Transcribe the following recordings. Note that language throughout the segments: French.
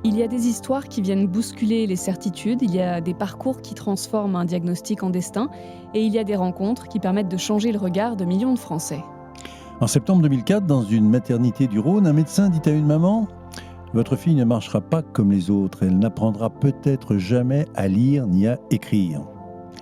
Il y a des histoires qui viennent bousculer les certitudes, il y a des parcours qui transforment un diagnostic en destin, et il y a des rencontres qui permettent de changer le regard de millions de Français. En septembre 2004, dans une maternité du Rhône, un médecin dit à une maman « Votre fille ne marchera pas comme les autres, elle n'apprendra peut-être jamais à lire ni à écrire ».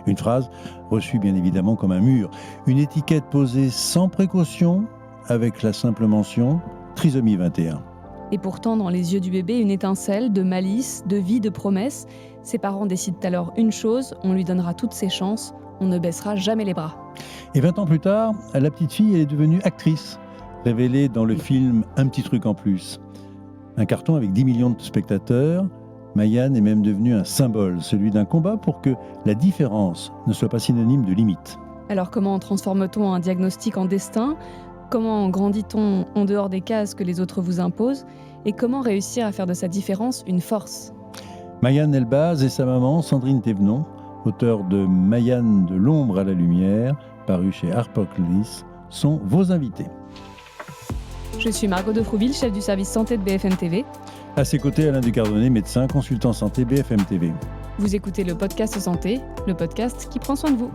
Une phrase reçue bien évidemment comme un mur, une étiquette posée sans précaution avec la simple mention « trisomie 21 ». Et pourtant, dans les yeux du bébé, une étincelle de malice, de vie, de promesse. Ses parents décident alors une chose, on lui donnera toutes ses chances, on ne baissera jamais les bras. Et 20 ans plus tard, la petite fille est devenue actrice, révélée dans le film Un petit truc en plus. Un carton avec 10 millions de spectateurs, Mayan est même devenue un symbole, celui d'un combat pour que la différence ne soit pas synonyme de limite. Alors comment transforme-t-on un diagnostic en destin ? Comment grandit-on en dehors des cases que les autres vous imposent ? Et comment réussir à faire de sa différence une force ? Mayan Elbaz et sa maman, Sandrine Thévenon, auteure de Mayan de l'ombre à la lumière, paru chez HarperCollins, sont vos invités. Je suis Margot Defrouville, chef du service santé de BFM TV. À ses côtés, Alain Ducardonnet, médecin, consultant santé BFM TV. Vous écoutez le podcast Santé, le podcast qui prend soin de vous.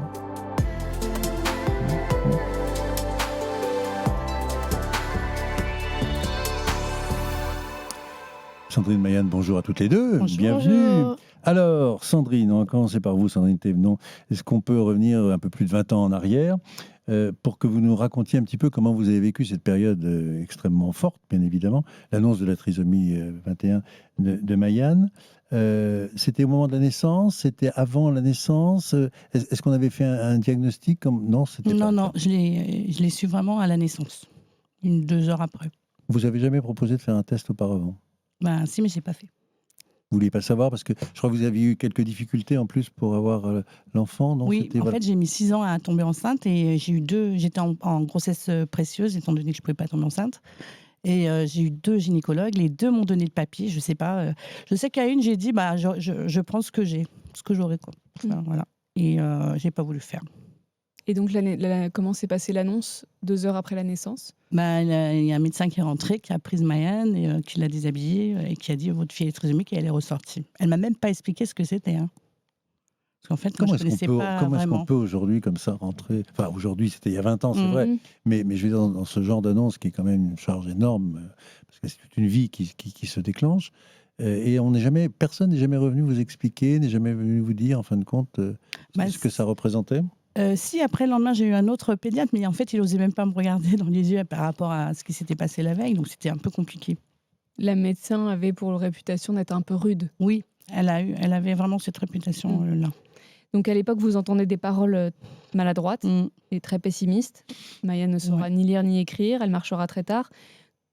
Sandrine Mayan, bonjour à toutes les deux. Bonjour. Bienvenue. Bonjour. Alors, Sandrine, on va commencer par vous, Sandrine Thévenon. Est-ce qu'on peut revenir un peu plus de 20 ans en arrière pour que vous nous racontiez un petit peu comment vous avez vécu cette période extrêmement forte, bien évidemment, l'annonce de la trisomie 21 de Mayan. C'était au moment de la naissance? C'était avant la naissance? Est-ce qu'on avait fait un diagnostic Non, c'était pas. Non, je l'ai su vraiment à la naissance, 2 heures après. Vous avez jamais proposé de faire un test auparavant? Ben si, mais j'ai pas fait. Vous vouliez pas savoir parce que je crois que vous aviez eu quelques difficultés en plus pour avoir l'enfant, non? Oui, en fait, j'ai mis 6 ans à tomber enceinte et j'étais en grossesse précieuse étant donné que je ne pouvais pas tomber enceinte. Et j'ai eu 2 gynécologues, les 2 m'ont donné le papier, je sais pas. Je sais qu'à une, j'ai dit, je prends ce que j'aurai, quoi. Enfin, voilà. Et j'ai pas voulu faire. Et donc, comment s'est passée l'annonce 2 heures après la naissance ? Il y a un médecin qui est rentré, qui a pris Mayan, et qui l'a déshabillée et qui a dit votre fille est trisomique et elle est ressortie. Elle m'a même pas expliqué ce que c'était. Hein. Parce qu'en fait, comment je connaissais pas comment vraiment. est-ce qu'on peut aujourd'hui comme ça rentrer? Enfin, aujourd'hui, c'était il y a 20 ans, c'est vrai. Mais je veux dire, dans ce genre d'annonce qui est quand même une charge énorme, parce que c'est toute une vie qui se déclenche. Et personne n'est jamais revenu vous expliquer, n'est jamais venu vous dire, en fin de compte, ce que ça représentait? Si, après le lendemain, j'ai eu un autre pédiatre, mais en fait, il n'osait même pas me regarder dans les yeux par rapport à ce qui s'était passé la veille, donc c'était un peu compliqué. La médecin avait pour réputation d'être un peu rude. Oui, elle avait vraiment cette réputation-là. Donc à l'époque, vous entendez des paroles maladroites et très pessimistes. Mayan ne saura ni lire ni écrire, elle marchera très tard.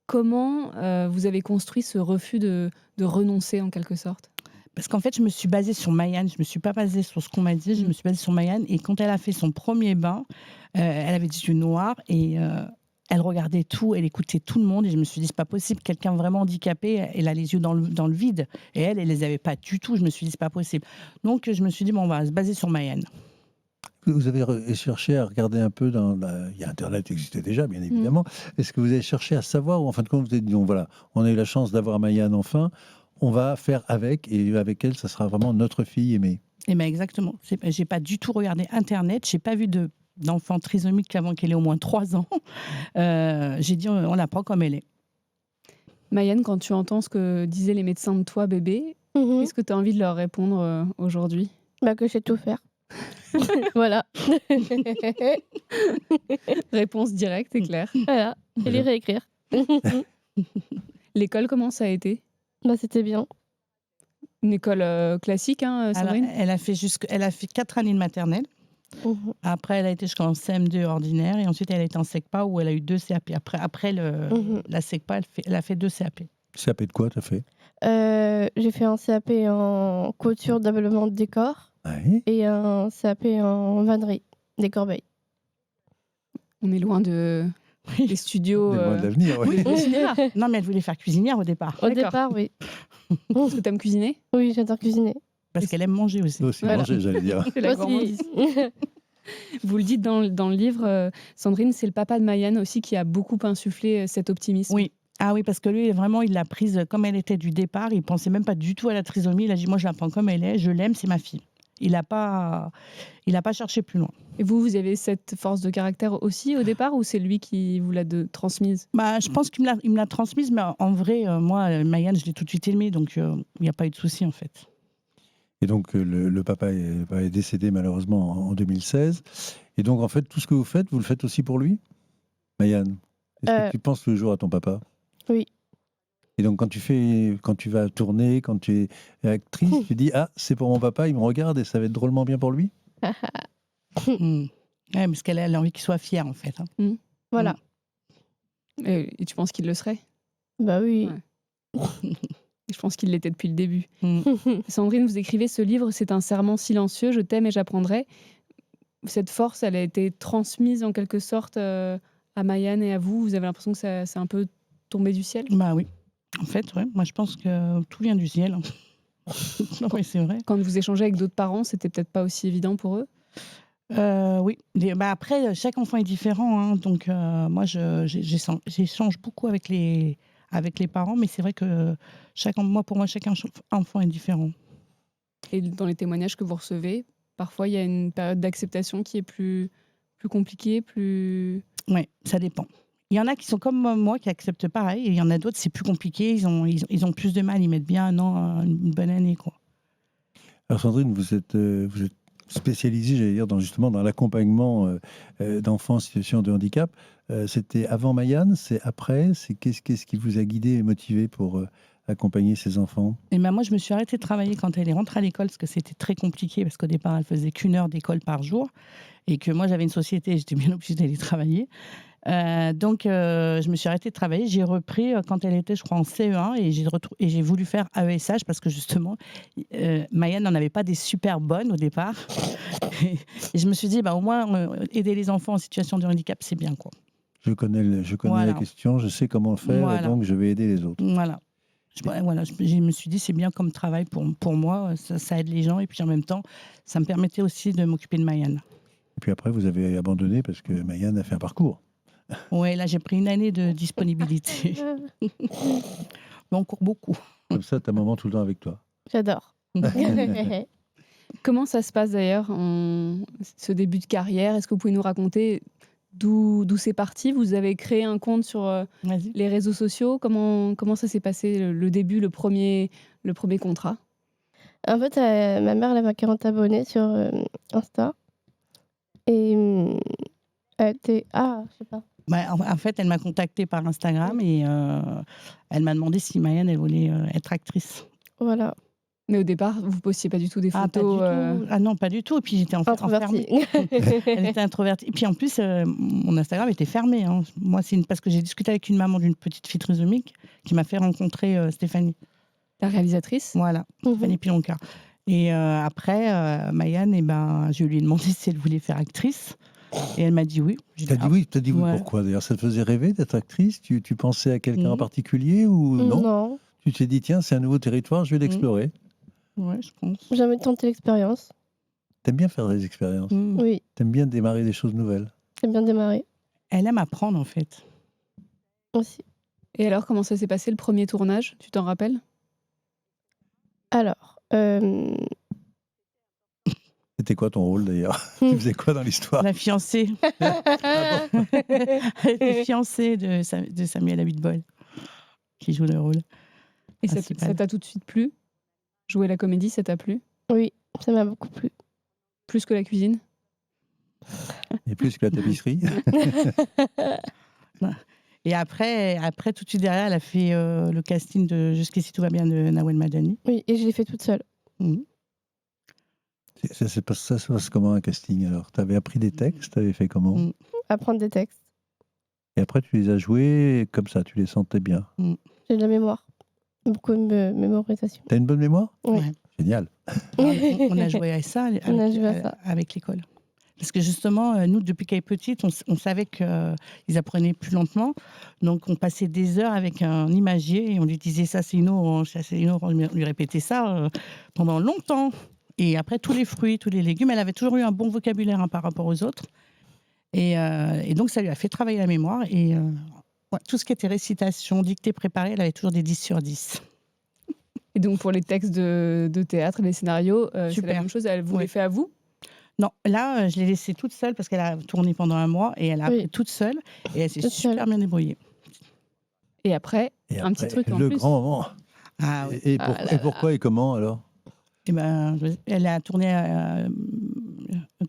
Comment vous avez construit ce refus de renoncer en quelque sorte ? Parce qu'en fait, je me suis basée sur Mayan, je ne me suis pas basée sur ce qu'on m'a dit, je me suis basée sur Mayan. Et quand elle a fait son premier bain, elle avait des yeux noirs et elle regardait tout, elle écoutait tout le monde. Et je me suis dit, c'est pas possible, quelqu'un vraiment handicapé, elle a les yeux dans le vide. Et elle les avait pas du tout. Je me suis dit, c'est pas possible. Donc, je me suis dit, on va se baser sur Mayan. Vous avez cherché à regarder un peu il y a Internet existait déjà, bien évidemment. Est-ce que vous avez cherché à savoir, ou en fin de compte, vous avez dit, voilà, on a eu la chance d'avoir Mayan enfin, on va faire avec, et avec elle, ça sera vraiment notre fille aimée. Eh bien, exactement. J'ai pas du tout regardé Internet, j'ai pas vu d'enfant trisomique avant qu'elle ait au moins 3 ans. J'ai dit, on la prend comme elle est. Mayan, quand tu entends ce que disaient les médecins de toi, bébé, qu'est-ce que tu as envie de leur répondre aujourd'hui ? Que je sais tout faire. Voilà. Réponse directe et claire. Voilà, et lire et écrire. L'école, comment ça a été ? C'était bien. Une école classique, hein, Sandrine ? Elle a fait 4 années de maternelle. Après, elle a été jusqu'en CM2 ordinaire. Et ensuite, elle a été en SECPA où elle a eu 2 CAP. Après la SECPA, elle a fait 2 CAP. CAP de quoi, t'as fait? J'ai fait un CAP en couture, d'ameublement de décor. Oui. Et un CAP en vannerie, des corbeilles. On est loin des studios. On est loin de l'avenir, oui. Non, mais elle voulait faire cuisinière au départ. Au départ, oui. Est-ce que tu aimes cuisiner ? Oui, j'adore cuisiner. Parce qu'elle aime manger aussi. Voilà. Manger, j'allais dire. C'est la gourmandise. Vous le dites dans le livre, Sandrine, c'est le papa de Mayan aussi qui a beaucoup insufflé cet optimisme. Oui, Ah oui, parce que lui, vraiment, il l'a prise comme elle était du départ. Il pensait même pas du tout à la trisomie. Il a dit, moi, je la prends comme elle est. Je l'aime, c'est ma fille. Il a pas cherché plus loin. Et vous avez cette force de caractère aussi au départ ou c'est lui qui vous l'a transmise? Bah, je pense il me l'a transmise, mais en vrai, moi, Maïane, je l'ai tout de suite aimée, donc il n'y a pas eu de souci, en fait. Et donc, le papa est décédé malheureusement en 2016. Et donc, en fait, tout ce que vous le faites aussi pour lui, Maïane? Est-ce que tu penses toujours à ton papa? Oui. Et donc, quand tu vas tourner, quand tu es actrice, tu dis, ah, c'est pour mon papa, il me regarde et ça va être drôlement bien pour lui? Ouais, parce qu'elle a envie qu'il soit fier, en fait. Hein. Voilà. Et tu penses qu'il le serait? Bah oui. Ouais. Je pense qu'il l'était depuis le début. Sandrine, vous écrivez ce livre, c'est un serment silencieux, je t'aime et j'apprendrai. Cette force, elle a été transmise en quelque sorte à Maïane et à vous. Vous avez l'impression que ça c'est un peu tombé du ciel? Bah oui. En fait, ouais, moi je pense que tout vient du ciel. Non, mais c'est vrai. Quand vous échangez avec d'autres parents, c'était peut-être pas aussi évident pour eux? Oui. Après, chaque enfant est différent. Hein, donc, moi, j'échange beaucoup avec les parents, mais c'est vrai que pour moi, chaque enfant est différent. Et dans les témoignages que vous recevez, parfois il y a une période d'acceptation qui est plus compliquée, plus... Oui, ça dépend. Il y en a qui sont comme moi, qui acceptent pareil, et il y en a d'autres, c'est plus compliqué, ils ont plus de mal, ils mettent bien un an, une bonne année, quoi. Alors Sandrine, vous êtes spécialisée, j'allais dire, justement dans l'accompagnement d'enfants en situation de handicap. C'était avant Maïane, c'est après, qu'est-ce qui vous a guidé et motivé pour accompagner ces enfants? Et moi, je me suis arrêtée de travailler quand elle est rentrée à l'école, parce que c'était très compliqué, parce qu'au départ, elle faisait qu'1 heure d'école par jour, et que moi, j'avais une société, et j'étais bien obligée d'aller travailler. Donc, je me suis arrêtée de travailler. J'ai repris quand elle était, je crois, en CE1 et j'ai voulu faire AESH parce que justement, Maïane n'en avait pas des super bonnes au départ. Et je me suis dit, au moins, aider les enfants en situation de handicap, c'est bien, quoi. Je connais Voilà. la question, je sais comment le faire, Voilà. et donc je vais aider les autres. Voilà. Je me suis dit, c'est bien comme travail pour moi, ça aide les gens. Et puis en même temps, ça me permettait aussi de m'occuper de Maïane. Et puis après, vous avez abandonné parce que Maïane a fait un parcours. Oui, là, j'ai pris une année de disponibilité. Mais on court beaucoup. Comme ça, ta maman tout le temps avec toi. J'adore. Comment ça se passe d'ailleurs, ce début de carrière? Est-ce que vous pouvez nous raconter d'où c'est parti? Vous avez créé un compte sur les réseaux sociaux. Comment ça s'est passé, le début, le premier contrat? En fait, ma mère, elle avait 40 abonnés sur Insta. Et elle était... Ah, je sais pas. En fait, elle m'a contactée par Instagram et elle m'a demandé si Maïane, elle voulait être actrice. Voilà. Mais au départ, vous postiez pas du tout des photos? Ah non, pas du tout. Et puis j'étais Introvertie. Elle était introvertie. Et puis en plus, mon Instagram était fermé. Hein. Moi, parce que j'ai discuté avec une maman d'une petite fille trisomique qui m'a fait rencontrer Stéphanie. La réalisatrice? Voilà, Stéphanie Pilonka. Et après, Maïane, je lui ai demandé si elle voulait faire actrice. Et elle m'a dit oui. T'as dit oui, pourquoi d'ailleurs? Ça te faisait rêver d'être actrice? Tu pensais à quelqu'un en particulier ou non? Non. Tu t'es dit, tiens, c'est un nouveau territoire, je vais l'explorer. Ouais, je pense. J'ai jamais tenté l'expérience. T'aimes bien faire des expériences? Oui. T'aimes bien démarrer des choses nouvelles? J'aime bien démarrer. Elle aime apprendre, en fait. Aussi. Et alors, comment ça s'est passé le premier tournage? Tu t'en rappelles? Alors... C'était quoi ton rôle d'ailleurs? Tu faisais quoi dans l'histoire? La fiancée. Elle était fiancée de Samuel Abitbol, qui joue le rôle. Et ça t'a tout de suite plu? Jouer la comédie, ça t'a plu? Oui, ça m'a beaucoup plu. Plus que la cuisine? Et plus que la tapisserie? Et après, tout de suite derrière, elle a fait le casting de Jusqu'ici tout va bien de Nawel Madani. Oui, et je l'ai fait toute seule. Ça se passe comment un casting alors? Tu avais appris des textes? Tu avais fait comment? Apprendre des textes. Et après, tu les as joués comme ça, tu les sentais bien? J'ai de la mémoire. Beaucoup de mémorisation. T'as une bonne mémoire? Oui. Ouais. Génial. On a joué à ça avec l'école. Parce que justement, nous, depuis qu'elle est petite, on savait qu'ils apprenaient plus lentement. Donc, on passait des heures avec un imagier et on lui disait ça, c'est une orange, ça, c'est une orange. On lui répétait ça pendant longtemps. Et après, tous les fruits, tous les légumes, elle avait toujours eu un bon vocabulaire par rapport aux autres. Et donc, ça lui a fait travailler la mémoire. Et Ouais, tout ce qui était récitation, dictée, préparée, elle avait toujours des 10 sur 10. Et donc pour les textes de théâtre, les scénarios, c'est la Super. même chose, elle vous Ouais. les fait à vous? Non, là, je l'ai laissée toute seule parce qu'elle a tourné pendant un mois et elle a Oui. appris toute seule et elle s'est Toute seule. super bien débrouillée. Et après, Et un petit après, truc en le plus. grand moment. Ah oui. Et, Ah là pourquoi et comment alors? Eh ben, elle a tourné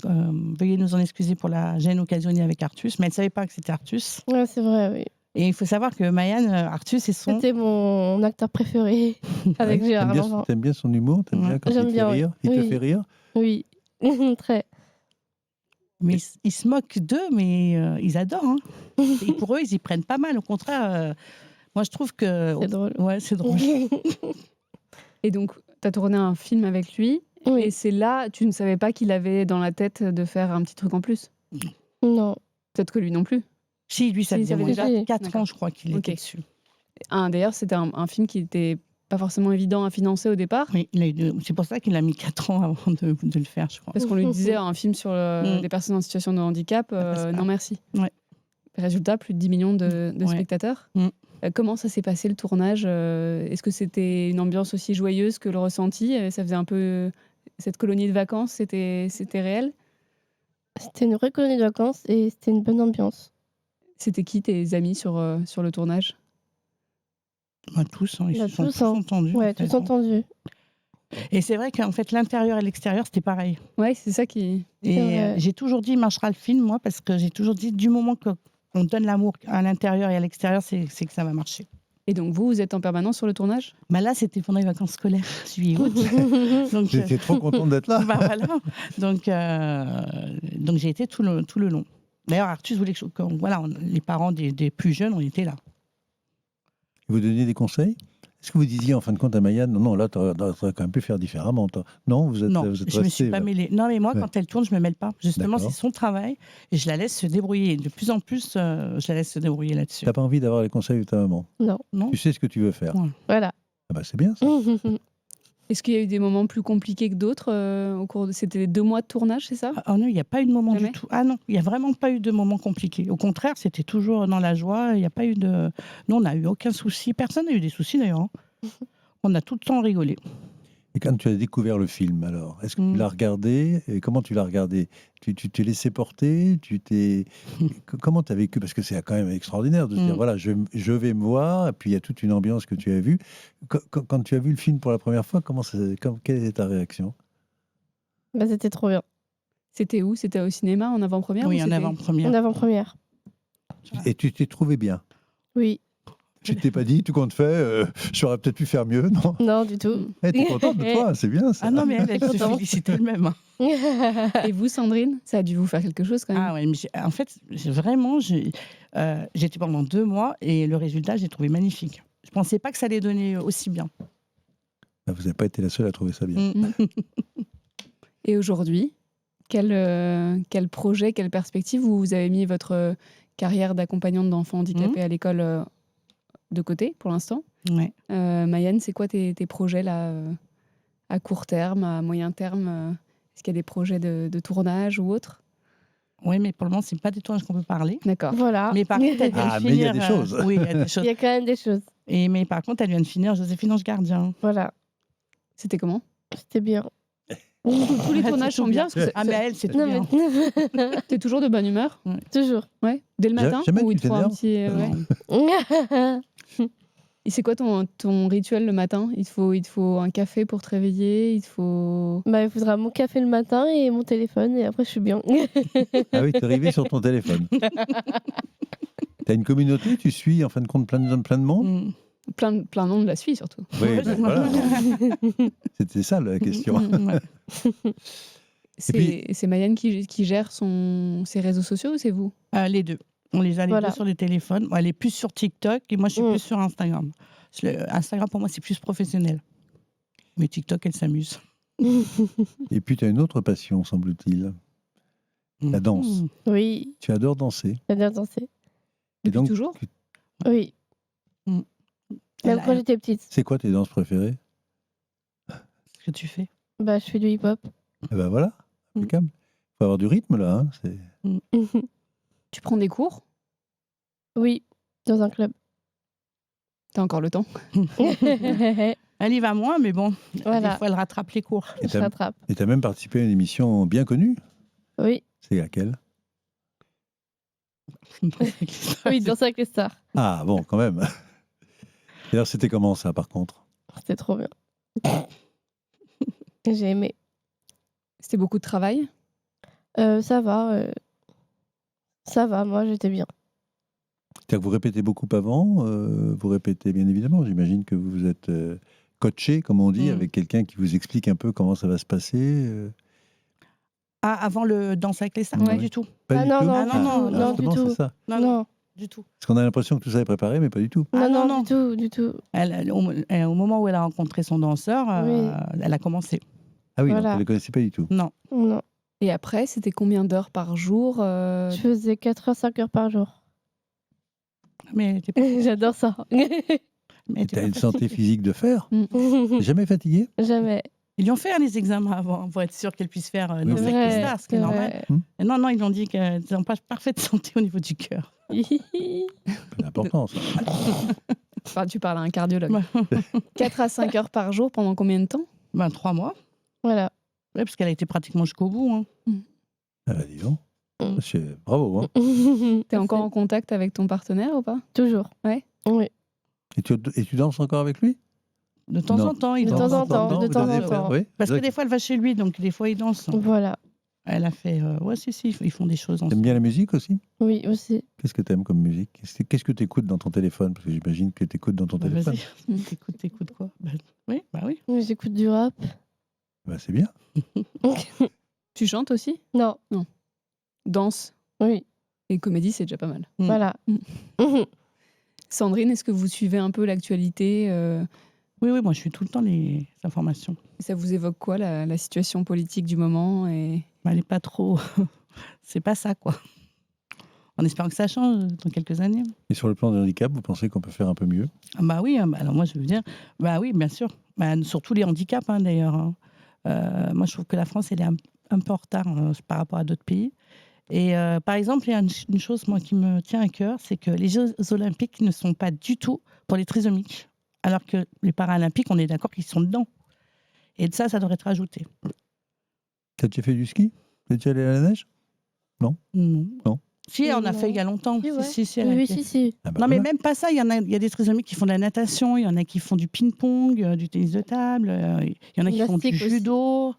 veuillez nous en excuser pour la gêne occasionnée avec Artus, mais elle ne savait pas que c'était Artus. Ouais, c'est vrai, oui. Et il faut savoir que Mayanne, Artus, c'est son... C'était mon acteur préféré avec Ouais, Gérard Lanvin. t'aimes bien son humour? T'aimes Ouais. bien quand il J'aime te fait bien, oui. rire? Il te Oui. fait rire? Oui, très. Mais ils se moquent d'eux, mais ils adorent. Hein. Et pour eux, ils y prennent pas mal. Au contraire, moi, je trouve que... C'est drôle. Ouais, c'est drôle. Et donc, tu as tourné un film avec lui. Et Oui. c'est là, tu ne savais pas qu'il avait dans la tête de faire un petit truc en plus? Non. Peut-être que lui non plus. Si, lui, ça Si, faisait ça fait déjà déjà. 4 D'accord. ans, je crois, qu'il Ok. était dessus. D'ailleurs, c'était un film qui n'était pas forcément évident à financer au départ. Oui, c'est pour ça qu'il a mis 4 ans avant de le faire, je crois. Parce qu'on lui disait un film sur les personnes en situation de handicap, passe pas. non merci. Ouais. Résultat, plus de 10 millions de Ouais. spectateurs. Mm. Comment ça s'est passé le tournage? Est-ce que c'était une ambiance aussi joyeuse que le ressenti? Ça faisait un peu cette colonie de vacances, c'était réel? C'était une vraie colonie de vacances et c'était une bonne ambiance. C'était qui tes amis sur le tournage? Bah, tous, hein, ils Bah, se sont tous, tous hein. entendus. Ouais, en fait, tous hein. entendus. Et c'est vrai qu'en fait, l'intérieur et l'extérieur, c'était pareil. Ouais, c'est ça qui. Et vrai. j'ai toujours dit, il marchera le film, moi, parce que j'ai toujours dit, du moment qu'on donne l'amour à l'intérieur et à l'extérieur, c'est que ça va marcher. Et donc vous êtes en permanence sur le tournage? Bah là, c'était pendant les vacances scolaires, juillet, août. Donc, J'étais trop contente d'être là. bah, voilà. Donc j'ai été tout le long. D'ailleurs, Artus voulait les parents des plus jeunes, on était là. Vous donniez des conseils? Est-ce que vous disiez en fin de compte à Mayanne, non, là, tu aurais quand même pu faire différemment, toi? Non, vous êtes Non, vous êtes je me suis resté, pas mêlée. Non, mais moi, Ouais. quand elle tourne, je me mêle pas. Justement, D'accord. c'est son travail et je la laisse se débrouiller. De plus en plus, je la laisse se débrouiller là-dessus. T'as pas envie d'avoir les conseils de ta maman? Non. Non. Tu sais ce que tu veux faire. Ouais. Voilà. Ah bah, c'est bien ça. Est-ce qu'il y a eu des moments plus compliqués que d'autres au cours de... C'était les 2 mois de tournage, c'est ça? Ah non, il n'y a pas eu de moment Jamais? du tout. Ah non, il n'y a vraiment pas eu de moment compliqué. Au contraire, c'était toujours dans la joie. Il n'y a pas eu de. Non, on n'a eu aucun souci. Personne n'a eu des soucis d'ailleurs. Hein. On a tout le temps rigolé. Et quand tu as découvert le film, alors, est-ce que tu l'as regardé? Et comment tu l'as regardé? Tu t'es laissé porter? Comment tu as vécu? Parce que c'est quand même extraordinaire de se dire, voilà, je vais me voir, et puis il y a toute une ambiance que tu as vue. Quand tu as vu le film pour la première fois, quelle était ta réaction? Bah, c'était trop bien. C'était où? C'était au cinéma en avant-première? Oui, ou en c'était- avant-première. En avant-première. Et tu t'es trouvé bien? Oui. Tu t'es pas dit, tout compte fait, j'aurais peut-être pu faire mieux, non? Non, du tout. T'es contente de toi, c'est bien ça. Ah non, mais elle se Contente. félicite elle-même. Hein. Et vous, Sandrine? Ça a dû vous faire quelque chose quand même? Ah ouais, mais en fait, vraiment, j'étais pendant 2 mois et le résultat, j'ai trouvé magnifique. Je pensais pas que ça allait donner aussi bien. Ah, vous n'avez pas été la seule à trouver ça bien. Et aujourd'hui, quel projet, quelle perspective vous avez mis votre carrière d'accompagnante d'enfants handicapés à l'école de côté pour l'instant? Ouais. Mayanne, c'est quoi tes projets là, à court terme, à moyen terme? Est-ce qu'il y a des projets de tournage ou autre? Oui, mais pour le moment, c'est pas des tournages qu'on peut parler. D'accord. Voilà. Mais par contre, elle vient Ah, de mais il y a finir. des choses. Oui, il y a des Il choses. y a quand même des choses. Mais par contre, elle vient de finir Joséphine Ange Gardien. Voilà. C'était comment? C'était bien. Tous les tournages sont bien parce que Ah, mais elle, c'est tout Non, bien. mais t'es toujours de bonne humeur? toujours. Ouais. Dès le matin? Jamais ou tu il te faut un t'énerves? petit, ouais. Et c'est quoi ton rituel le matin? Il te faut un café pour te réveiller? Il faudra Il faudra mon café le matin et mon téléphone et après je suis bien. Ah oui, t'es arrivé sur ton téléphone. T'as une communauté, tu suis en fin de compte plein de monde? plein de monde la suit surtout. Oui, ben voilà. C'était ça la question. Ouais. C'est Mayanne qui gère ses réseaux sociaux ou c'est vous? Les deux. On les a les Voilà. deux sur les téléphones. Elle est plus sur TikTok et moi, je suis plus sur Instagram. Instagram, pour moi, c'est plus professionnel. Mais TikTok, elle s'amuse. Et puis tu as une autre passion, semble-t-il. La danse. Oui, Tu adores danser. j'adore danser. Et Depuis donc, toujours? Oui, même quand j'étais petite. c'est quoi tes danses préférées? Ce que tu fais. Je fais du hip-hop. Eh ben voilà, impeccable. Faut avoir du rythme là. Hein, Tu prends des cours? Oui, Dans un club. T'as encore le temps. Elle y va moins, mais bon, Voilà. des fois, elle rattrape les cours. Et Je t'as rattrape. même participé à une émission bien connue. Oui, C'est laquelle? oui, dans avec les stars. Ah bon, quand même. Et alors, c'était comment ça, par contre? C'était trop bien. J'ai aimé. C'était beaucoup de travail. Ça va. Ça va, moi j'étais bien. C'est-à-dire que vous répétez beaucoup avant, vous répétez bien évidemment. J'imagine que vous êtes coaché, comme on dit, avec quelqu'un qui vous explique un peu comment ça va se passer. Ah, avant le Danse avec les stars, Ouais. pas du tout. Pas Ah du non, tout. non, non, du justement, tout. c'est ça. Non, Non, du tout. Parce qu'on a l'impression que tout ça est préparé, mais pas du tout. Ah, non, non, du tout. Au moment où elle a rencontré son danseur, Oui. elle a commencé. Ah oui, donc Voilà. elle ne le connaissait pas du tout. Non. Non. Et après, c'était combien d'heures par jour Je faisais 4 heures, 5 heures par jour. Mais elle était pas, J'adore ça. mais elle était Tu as pas une santé fatiguée. physique de fer. Jamais fatigué? Jamais. Ils lui ont fait les examens avant pour être sûr qu'elle puisse faire Oui, Danse c'est avec les vrai, stars, ce qui est c'est normal. vrai. Et non, ils ont dit qu'elle est en parfaite santé au niveau du cœur. C'est important, ça. Enfin, tu parles à un cardiologue. Ouais. 4 à 5 heures par jour pendant combien de temps? 3 mois. Voilà. Ouais, parce qu'elle a été pratiquement jusqu'au bout. Hein. Ah bah, dis donc. Bravo. Hein. T'es encore en contact avec ton partenaire ou pas? Toujours. Ouais. Oui. Et tu danses encore avec lui? De temps Non. en temps, il De danse. temps en temps, Non, de vous temps donnez en faire, temps. oui. Parce que des fois, elle va chez lui, donc des fois, il danse. Voilà. Elle a fait... ouais, si, ils font des choses ensemble. T'aimes bien la musique aussi? Oui, aussi. Qu'est-ce que t'aimes comme musique? Qu'est-ce que t'écoutes dans ton téléphone? Parce que j'imagine que t'écoutes dans ton Bah, téléphone. vas-y, t'écoutes quoi? Oui. Oui, j'écoute du rap. Bah, c'est bien. Tu chantes aussi? Non. Danse Oui. et comédie, c'est déjà pas mal. Voilà. Sandrine, est-ce que vous suivez un peu l'actualité Oui, moi, je suis tout le temps les informations. Ça vous évoque quoi, la situation politique du moment et... Bah, elle n'est pas trop... C'est pas ça, quoi. En espérant que ça change dans quelques années. Et sur le plan du handicap, vous pensez qu'on peut faire un peu mieux? Ah bah oui, alors moi, je veux dire... Bah oui, bien sûr. Bah, surtout les handicaps, hein, d'ailleurs. Hein. Moi, je trouve que la France, elle est un peu en retard par rapport à d'autres pays. Et par exemple, il y a une chose, moi, qui me tient à cœur, c'est que les Jeux olympiques ne sont pas du tout pour les trisomiques. Alors que les Paralympiques, on est d'accord qu'ils sont dedans. Et de ça devrait être ajouté. T'as déjà fait du ski? T'es déjà allé à la neige? Non. Non. Si, on a Non. fait il y a longtemps. Si, ouais. Si, elle a Oui, été. si. Ah bah Non, mais voilà. même pas ça. Il y a des trisomiques qui font de la natation, il y en a qui font du ping-pong, du tennis de table, il y en a qui font du Gymnastique aussi. judo.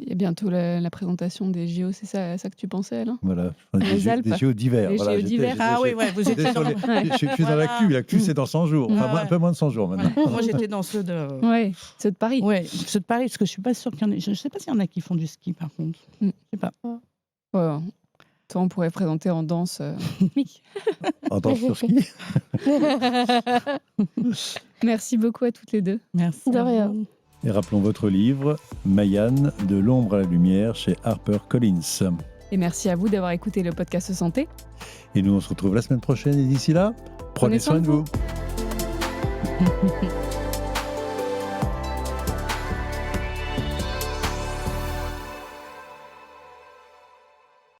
Il y a bientôt la présentation des JO, c'est ça que tu pensais, Alain? Voilà. Les Des Alpes. JO d'hiver. Les Voilà, JO j'étais- d'hiver. j'étais- Ah oui, ouais, vous étiez sur dans... les- Je suis dans Voilà. l'actu. L'actu, c'est dans 100 jours. Enfin, Ouais. un peu moins de 100 jours maintenant. Moi, j'étais dans ceux de... Ouais, c'est de Paris. Ouais, ceux de Paris, parce que je suis pas sûre qu'il y en ait... Je sais pas s'il y en a qui font du ski, par contre. Je sais pas. Ouais. Toi, on pourrait présenter en danse. Mick. En danse sur ski. Merci beaucoup à toutes les deux. Merci. De à rien. vous. Et rappelons votre livre, Mayanne, de l'ombre à la lumière, chez HarperCollins. Et merci à vous d'avoir écouté le podcast Santé. Et nous, on se retrouve la semaine prochaine. Et d'ici là, prenez soin de vous.